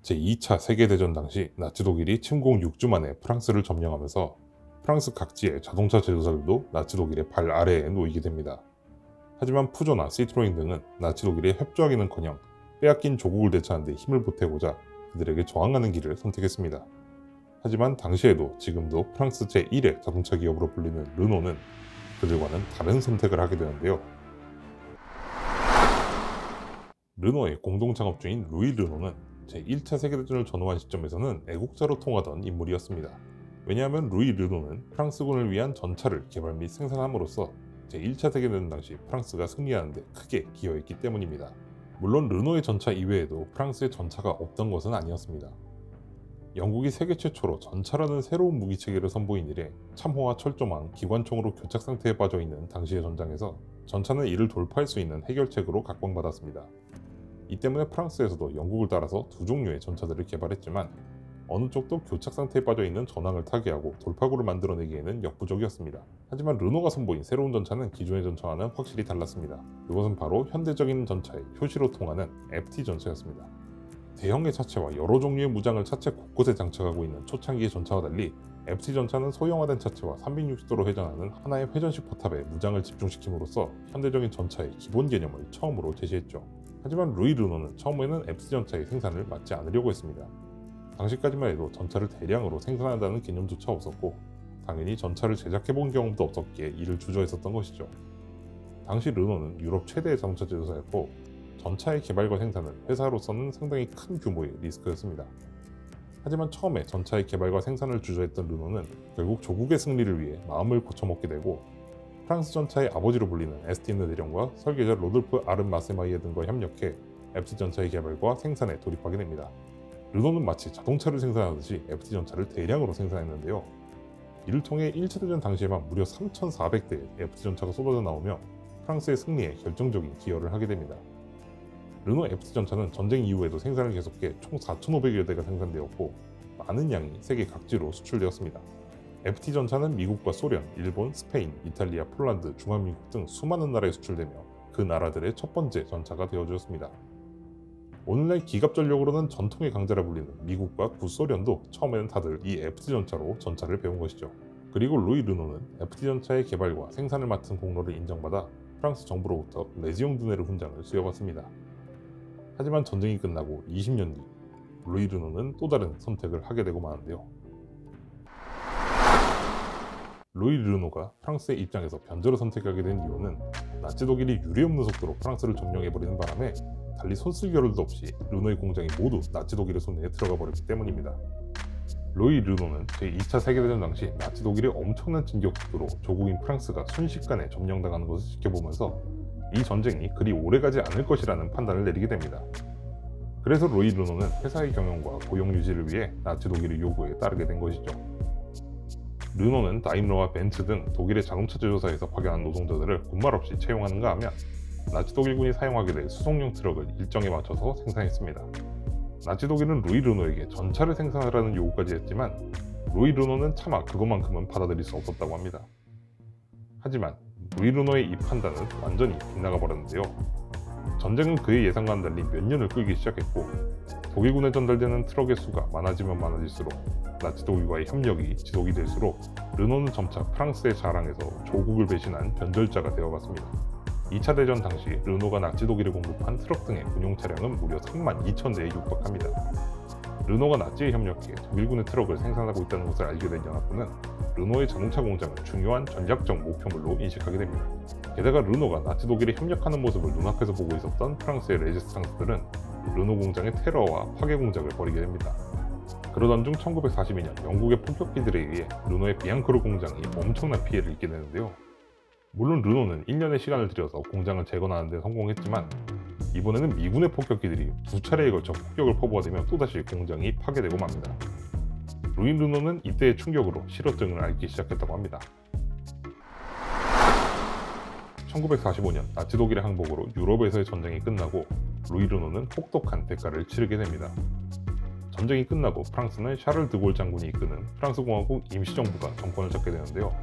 제2차 세계대전 당시 나치 독일이 침공 6주 만에 프랑스를 점령하면서 프랑스 각지의 자동차 제조사들도 나치 독일의 발 아래에 놓이게 됩니다. 하지만 푸조나 시트로엔 등은 나치 독일에 협조하기는커녕 빼앗긴 조국을 되찾는 데 힘을 보태고자 그들에게 저항하는 길을 선택했습니다. 하지만 당시에도 지금도 프랑스 제1의 자동차 기업으로 불리는 르노는 그들과는 다른 선택을 하게 되는데요. 르노의 공동창업주인 루이 르노는 제1차 세계대전을 전후한 시점에서는 애국자로 통하던 인물이었습니다. 왜냐하면 루이 르노는 프랑스군을 위한 전차를 개발 및 생산함으로써 제1차 세계대전 당시 프랑스가 승리하는 데 크게 기여했기 때문입니다. 물론 르노의 전차 이외에도 프랑스에 전차가 없던 것은 아니었습니다. 영국이 세계 최초로 전차라는 새로운 무기체계를 선보인 이래 참호와 철조망, 기관총으로 교착 상태에 빠져있는 당시의 전장에서 전차는 이를 돌파할 수 있는 해결책으로 각광받았습니다. 이 때문에 프랑스에서도 영국을 따라서 두 종류의 전차들을 개발했지만 어느 쪽도 교착 상태에 빠져있는 전황을 타개하고 돌파구를 만들어내기에는 역부족이었습니다. 하지만 르노가 선보인 새로운 전차는 기존의 전차와는 확실히 달랐습니다. 그것은 바로 현대적인 전차의 효시로 통하는 FT 전차였습니다. 대형의 차체와 여러 종류의 무장을 차체 곳곳에 장착하고 있는 초창기의 전차와 달리 FT 전차는 소형화된 차체와 360도로 회전하는 하나의 회전식 포탑에 무장을 집중시킴으로써 현대적인 전차의 기본 개념을 처음으로 제시했죠. 하지만 루이 르노는 처음에는 FT 전차의 생산을 막지 않으려고 했습니다. 당시까지만 해도 전차를 대량으로 생산한다는 개념조차 없었고 당연히 전차를 제작해본 경험도 없었기에 이를 주저했었던 것이죠. 당시 르노는 유럽 최대의 자동차 제조사였고 전차의 개발과 생산은 회사로서는 상당히 큰 규모의 리스크였습니다. 하지만 처음에 전차의 개발과 생산을 주저했던 르노는 결국 조국의 승리를 위해 마음을 고쳐먹게 되고 프랑스 전차의 아버지로 불리는 에스틴 대령과 설계자 로돌프 아름 마세마이에 등과 협력해 FT 전차의 개발과 생산에 돌입하게 됩니다. 르노는 마치 자동차를 생산하듯이 FT 전차를 대량으로 생산했는데요. 이를 통해 1차 대전 당시에만 무려 3,400대의 FT 전차가 쏟아져 나오며 프랑스의 승리에 결정적인 기여를 하게 됩니다. 르노 FT 전차는 전쟁 이후에도 생산을 계속해 총 4,500여 대가 생산되었고 많은 양이 세계 각지로 수출되었습니다. FT 전차는 미국과 소련, 일본, 스페인, 이탈리아, 폴란드, 중화민국 등 수많은 나라에 수출되며 그 나라들의 첫 번째 전차가 되어주었습니다. 오늘날 기갑전력으로는 전통의 강자라 불리는 미국과 구소련도 처음에는 다들 이 FT 전차로 전차를 배운 것이죠. 그리고 루이 르노는 FT 전차의 개발과 생산을 맡은 공로를 인정받아 프랑스 정부로부터 레지옹 드네르 훈장을 수여받습니다. 하지만 전쟁이 끝나고 20년 뒤 루이 르노는 또 다른 선택을 하게 되고 마는데요. 루이 르노가 프랑스의 입장에서 변절을 선택하게 된 이유는 나치 독일이 유례없는 속도로 프랑스를 점령해버리는 바람에 달리 손쓸 겨를도 없이 르노의 공장이 모두 나치 독일의 손에 들어가 버렸기 때문입니다. 루이 르노는 제2차 세계대전 당시 나치 독일의 엄청난 진격 속도로 조국인 프랑스가 순식간에 점령당하는 것을 지켜보면서 이 전쟁이 그리 오래가지 않을 것이라는 판단을 내리게 됩니다. 그래서 루이 르노는 회사의 경영과 고용 유지를 위해 나치 독일의 요구에 따르게 된 것이죠. 르노는 다임러와 벤츠 등 독일의 자동차 제조사에서 파견한 노동자들을 군말 없이 채용하는가 하면 나치 독일군이 사용하게 될 수송용 트럭을 일정에 맞춰서 생산했습니다. 나치 독일은 루이 르노에게 전차를 생산하라는 요구까지 했지만 루이 르노는 차마 그것만큼은 받아들일 수 없었다고 합니다. 하지만 루이 르노의 이 판단은 완전히 빗나가 버렸는데요. 전쟁은 그의 예상과는 달리 몇 년을 끌기 시작했고 독일군에 전달되는 트럭의 수가 많아지면 많아질수록 나치 독일과의 협력이 지속이 될수록 르노는 점차 프랑스의 자랑에서 조국을 배신한 변절자가 되어갔습니다. 2차 대전 당시 르노가 나치 독일에 공급한 트럭 등의 군용 차량은 무려 32,000대에 육박합니다. 르노가 나치에 협력해 독일군의 트럭을 생산하고 있다는 것을 알게 된 연합군은 르노의 자동차 공장을 중요한 전략적 목표물로 인식하게 됩니다. 게다가 르노가 나치 독일에 협력하는 모습을 눈앞에서 보고 있었던 프랑스의 레지스탕스들은 르노 공장의 테러와 파괴 공작을 벌이게 됩니다. 그러던 중 1942년 영국의 폭격기들에 의해 르노의 비앙크루 공장이 엄청난 피해를 입게 되는데요. 물론 르노는 1년의 시간을 들여서 공장을 재건하는 데 성공했지만 이번에는 미군의 폭격기들이 두 차례에 걸쳐 폭격을 퍼부어대며 또다시 공장이 파괴되고 맙니다. 루이 르노는 이때의 충격으로 실어증을 앓기 시작했다고 합니다. 1945년 나치 독일의 항복으로 유럽에서의 전쟁이 끝나고 루이 르노는 혹독한 대가를 치르게 됩니다. 전쟁이 끝나고 프랑스는 샤를 드골 장군이 이끄는 프랑스 공화국 임시정부가 정권을 잡게 되는데요.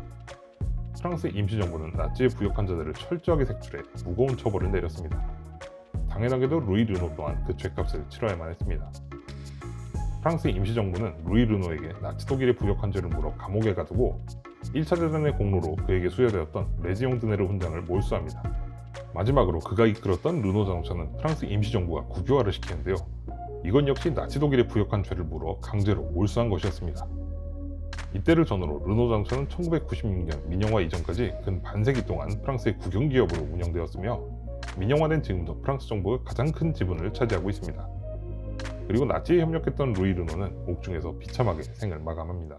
프랑스 임시정부는 나치에 부역한 자들을 철저하게 색출해 무거운 처벌을 내렸습니다. 당연하게도 루이 르노 또한 그 죗값을 치러야만 했습니다. 프랑스 임시정부는 루이 르노에게 나치 독일의 부역한 죄를 물어 감옥에 가두고 1차 대전의 공로로 그에게 수여되었던 레지옹 드네르 훈장을 몰수합니다. 마지막으로 그가 이끌었던 르노 자동차는 프랑스 임시정부가 국유화를 시키는데요. 이건 역시 나치 독일에 부역한 죄를 물어 강제로 몰수한 것이었습니다. 이때를 전후로 르노 자동차는 1996년 민영화 이전까지 근 반세기 동안 프랑스의 국영기업으로 운영되었으며 민영화된 지금도 프랑스 정부가 가장 큰 지분을 차지하고 있습니다. 그리고 나치에 협력했던 루이 르노는 옥중에서 비참하게 생을 마감합니다.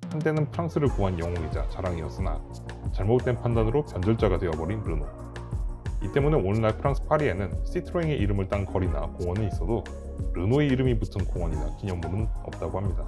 한때는 프랑스를 구한 영웅이자 자랑이었으나 잘못된 판단으로 변절자가 되어버린 르노. 이 때문에 오늘날 프랑스 파리에는 시트로eng의 이름을 딴 거리나 공원은 있어도 르노의 이름이 붙은 공원이나 기념물은 없다고 합니다.